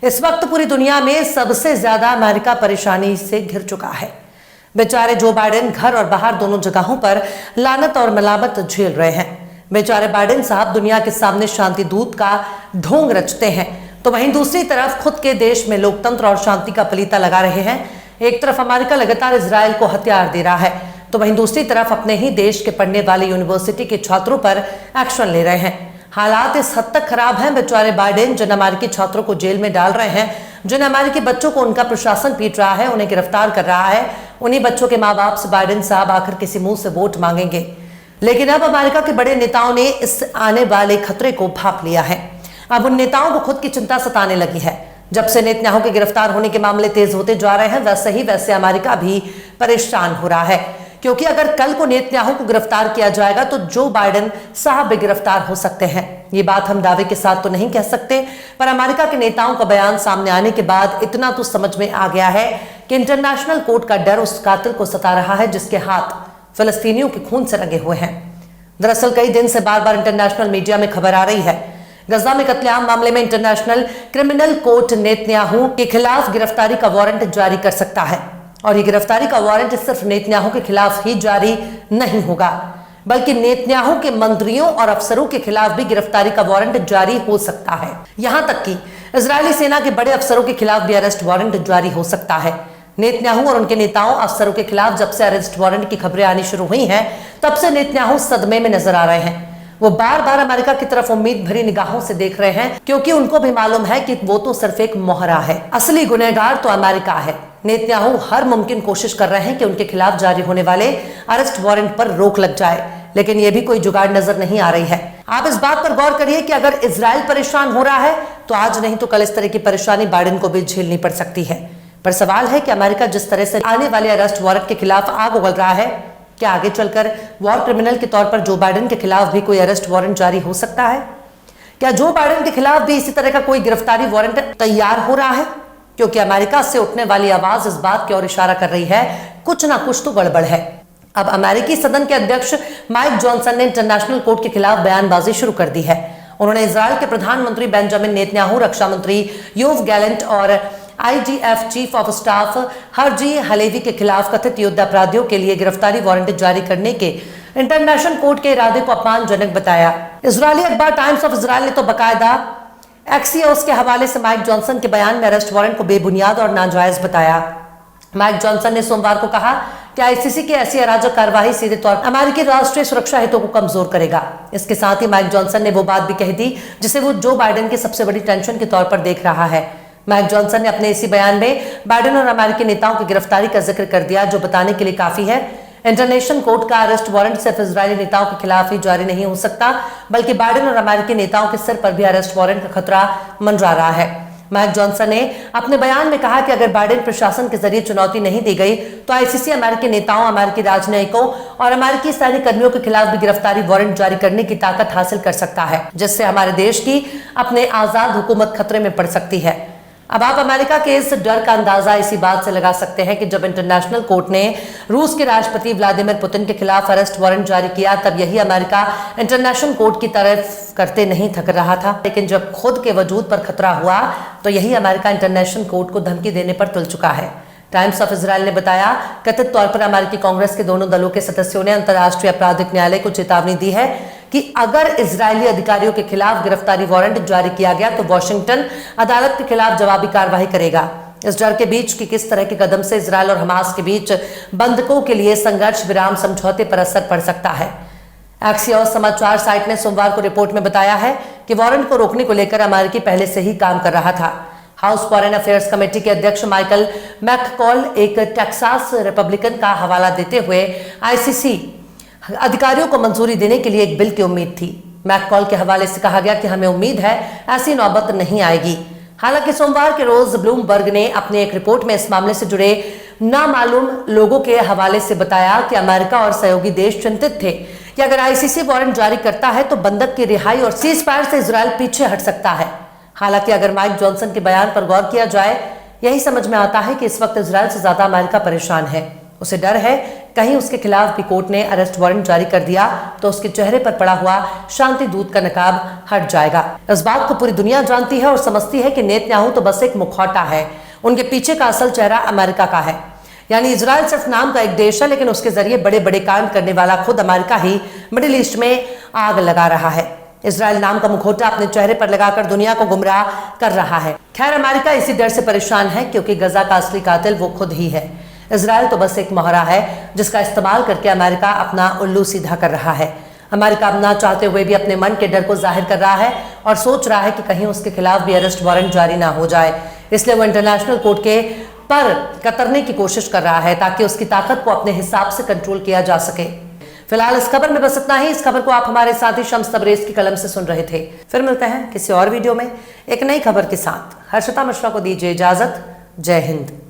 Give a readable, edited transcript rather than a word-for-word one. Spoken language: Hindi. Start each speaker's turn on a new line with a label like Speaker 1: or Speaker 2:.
Speaker 1: इस वक्त पूरी दुनिया में सबसे ज्यादा अमेरिका परेशानी से घिर चुका है। बेचारे जो बाइडेन घर और बाहर दोनों जगहों पर लानत और मलामत झेल रहे हैं। बेचारे बाइडेन साहब दुनिया के सामने शांति दूत का ढोंग रचते हैं, तो वहीं दूसरी तरफ खुद के देश में लोकतंत्र और शांति का पलीता लगा रहे हैं। एक तरफ अमेरिका लगातार इजराइल को हथियार दे रहा है, तो वहीं दूसरी तरफ अपने ही देश के पढ़ने वाले यूनिवर्सिटी के छात्रों पर एक्शन ले रहे हैं। हालात इस हद तक खराब हैं, बेचारे बाइडेन जिन अमेरिकी छात्रों को जेल में डाल रहे हैं, जिन अमेरिकी बच्चों को उनका प्रशासन पीट रहा है, उन्हें गिरफ्तार कर रहा है, उन्हीं बच्चों के माँ बाप से बाइडेन साहब आखिर किसी मुंह से वोट मांगेंगे। लेकिन अब अमेरिका के बड़े नेताओं ने इस आने वाले खतरे को भांप लिया है। अब उन नेताओं को खुद की चिंता सताने लगी है। जब से नेतन्याहू के गिरफ्तार होने के मामले तेज होते जा रहे हैं, वैसे अमेरिका भी परेशान हो रहा है, क्योंकि अगर कल को नेतन्याहू को गिरफ्तार किया जाएगा तो जो बाइडेन साहब भी गिरफ्तार हो सकते हैं। ये बात हम दावे के साथ तो नहीं कह सकते, पर अमेरिका के नेताओं का बयान सामने आने के बाद इतना तो समझ में आ गया है कि इंटरनेशनल कोर्ट का डर उस कातिल को सता रहा है जिसके हाथ फिलिस्तीनियों के खून से रंगे हुए हैं। दरअसल कई दिन से बार बार इंटरनेशनल मीडिया में खबर आ रही है, गजा में कत्लेआम मामले में इंटरनेशनल क्रिमिनल कोर्ट नेतन्याहू के खिलाफ गिरफ्तारी का वारंट जारी कर सकता है। और ये गिरफ्तारी का वारंट सिर्फ नेतन्याहू के खिलाफ ही जारी नहीं होगा, बल्कि नेतन्याहू के मंत्रियों और अफसरों के खिलाफ भी गिरफ्तारी का वारंट जारी हो सकता है। यहां तक कि इजरायली सेना के बड़े अफसरों के खिलाफ भी अरेस्ट वारंट जारी हो सकता है। नेतन्याहू और उनके नेताओं अफसरों के खिलाफ जब से अरेस्ट वारंट की खबरें आनी शुरू हुई हैं, तब से नेतन्याहू सदमे में नजर आ रहे हैं। वो बार बार अमेरिका की तरफ उम्मीद भरी निगाहों से देख रहे हैं, क्योंकि उनको भी मालूम है कि वो तो सिर्फ एक मोहरा है, असली गुनहगार तो अमेरिका है। नेतन्याहू हर मुमकिन कोशिश कर रहे हैं कि उनके खिलाफ जारी होने वाले अरेस्ट वारंट पर रोक लग जाए, लेकिन यह भी कोई जुगाड़ नजर नहीं आ रही है। आप इस बात पर गौर करिए कि अगर इजराइल परेशान हो रहा है, तो आज नहीं तो कल इस तरह की परेशानी बाइडेन को भी झेलनी पड़ सकती है। पर सवाल है कि अमेरिका जिस तरह से आने वाले अरेस्ट वारंट के खिलाफ आग उगल रहा है, क्या आगे चलकर वॉर क्रिमिनल के तौर पर जो बाइडेन के खिलाफ भी कोई अरेस्ट वारंट जारी हो सकता है? क्या जो बाइडेन के खिलाफ भी इसी तरह का कोई गिरफ्तारी वारंट तैयार हो रहा है? क्योंकि अमेरिका से उठने वाली आवाज इस बात की ओर इशारा कर रही है, कुछ ना कुछ तो गड़बड़ है। अब अमेरिकी सदन के अध्यक्ष माइक जॉनसन ने इंटरनेशनल कोर्ट के खिलाफ बयानबाजी शुरू कर दी है। उन्होंने इजराइल के प्रधानमंत्री बेंजामिन नेतन्याहू, रक्षा मंत्री योव गैलेंट और IDF chief of staff Herzi Halevi के खिलाफ कथित युद्ध अपराधियों के लिए गिरफ्तारी वारंट जारी करने के इंटरनेशनल कोर्ट के इरादे को अपमानजनक बताया। इजरायली अखबार टाइम्स ऑफ इजराइल ने तो बाकायदा एक्सियोस के हवाले से माइक जॉनसन के बयान में अरेस्ट वारंट को बेबुनियाद और नाजायज बताया। माइक जॉनसन ने सोमवार को कहा कि ICC की ऐसी अराजक कार्रवाई सीधे तौर पर अमेरिकी राष्ट्रीय सुरक्षा हितों को कमजोर करेगा। इसके साथ ही माइक जॉनसन ने वो बात भी कह दी जिसे वो जो बाइडेन की सबसे बड़ी टेंशन के तौर पर देख रहा है। माइक जॉनसन ने अपने इसी बयान में बाइडेन और अमेरिकी नेताओं की गिरफ्तारी का जिक्र कर दिया, जो बताने के लिए काफी है। इंटरनेशनल कोर्ट का अरेस्ट वारंट सिर्फ इजरायली नेताओं के खिलाफ ही जारी नहीं हो सकता, बल्कि बाइडेन और अमेरिकी नेताओं के सिर पर भी अरेस्ट वारंट का खतरा मंडरा रहा है। माइक जॉनसन ने अपने बयान में कहा कि अगर बाइडेन प्रशासन के जरिए चुनौती नहीं दी गई, तो ICC अमेरिकी नेताओं, अमेरिकी राजनयिकों और अमेरिकी सैनिक कर्मियों के खिलाफ भी गिरफ्तारी वारंट जारी करने की ताकत हासिल कर सकता है, जिससे हमारे देश की अपने आजाद हुकूमत खतरे में पड़ सकती है। अब आप अमेरिका के इस डर का अंदाजा इसी बात से लगा सकते हैं कि जब इंटरनेशनल कोर्ट ने रूस के राष्ट्रपति व्लादिमीर पुतिन के खिलाफ अरेस्ट वारंट जारी किया, तब यही अमेरिका इंटरनेशनल कोर्ट की तारीफ करते नहीं थक रहा था। लेकिन जब खुद के वजूद पर खतरा हुआ, तो यही अमेरिका इंटरनेशनल कोर्ट को धमकी देने पर तुल चुका है। टाइम्स ऑफ इजराइल ने बताया, कथित तौर पर अमेरिकी कांग्रेस के दोनों दलों के सदस्यों ने अंतर्राष्ट्रीय आपराधिक न्यायालय को चेतावनी दी है कि अगर इजरायली अधिकारियों के खिलाफ गिरफ्तारी वारंट जारी किया गया, तो वॉशिंगटन अदालत के खिलाफ जवाबी कार्रवाई करेगा। इस डर के बीच कि किस तरह के कदम से इजरायल और हमास के बीच बंधकों के लिए संघर्ष विराम समझौते पर असर पड़ सकता है। एक्सियोस समाचार साइट ने सोमवार को रिपोर्ट में बताया है कि वारंट को रोकने को लेकर अमेरिकी पहले से ही काम कर रहा था। हाउस फॉरेन अफेयर्स कमेटी के अध्यक्ष माइकल मैककॉल एक टेक्सास रिपब्लिकन का हवाला देते हुए ICC अधिकारियों को मंजूरी देने के लिए एक बिल की उम्मीद थी। मैककॉल के हवाले से कहा गया कि हमें उम्मीद है ऐसी नौबत नहीं आएगी। हालांकि सोमवार के रोज ब्लूमबर्ग ने अपने एक रिपोर्ट में इस मामले से जुड़े नामालूम लोगों के हवाले से बताया कि अमेरिका और सहयोगी देश चिंतित थे कि अगर ICC वारंट जारी करता है, तो बंधक की रिहाई और सीज फायर से इजरायल पीछे हट सकता है। हालांकि अगर माइक जॉनसन के बयान पर गौर किया जाए, यही समझ में आता है कि इस वक्त इजरायल से ज्यादा अमेरिका परेशान है। उसे डर है कहीं उसके खिलाफ भी कोर्ट ने अरेस्ट वारंट जारी कर दिया तो उसके चेहरे पर पड़ा हुआ शांति दूत का नकाब हट जाएगा। इस बात को पूरी दुनिया जानती है और समझती है कि नेतन्याहू तो बस एक मुखौटा है, उनके पीछे का असल चेहरा अमेरिका का है। यानी इजराइल सिर्फ नाम का एक देश है, लेकिन उसके जरिए बड़े बड़े कांड करने वाला खुद अमेरिका ही मिडिल ईस्ट में आग लगा रहा है। इजराइल नाम का मुखौटा अपने चेहरे पर लगाकर दुनिया को गुमराह कर रहा है। खैर, अमेरिका इसी डर से परेशान है क्योंकि गजा का असली कातिल वो खुद ही है। इजराइल तो बस एक मोहरा है जिसका इस्तेमाल करके अमेरिका अपना उल्लू सीधा कर रहा है। अमेरिका अपना चाहते हुए भी अपने मन के डर को जाहिर कर रहा है और सोच रहा है कि कहीं उसके खिलाफ भी अरेस्ट वारंट जारी ना हो जाए। इसलिए वो इंटरनेशनल कोर्ट के पर कतरने की कोशिश कर रहा है ताकि उसकी ताकत को अपने हिसाब से कंट्रोल किया जा सके। फिलहाल इस खबर में बस इतना ही। इस खबर को आप हमारे साथी शम्स तबरेज की कलम से सुन रहे थे। फिर मिलते हैं किसी और वीडियो में एक नई खबर के साथ। हर्षिता मिश्रा को दीजिए इजाजत। जय हिंद।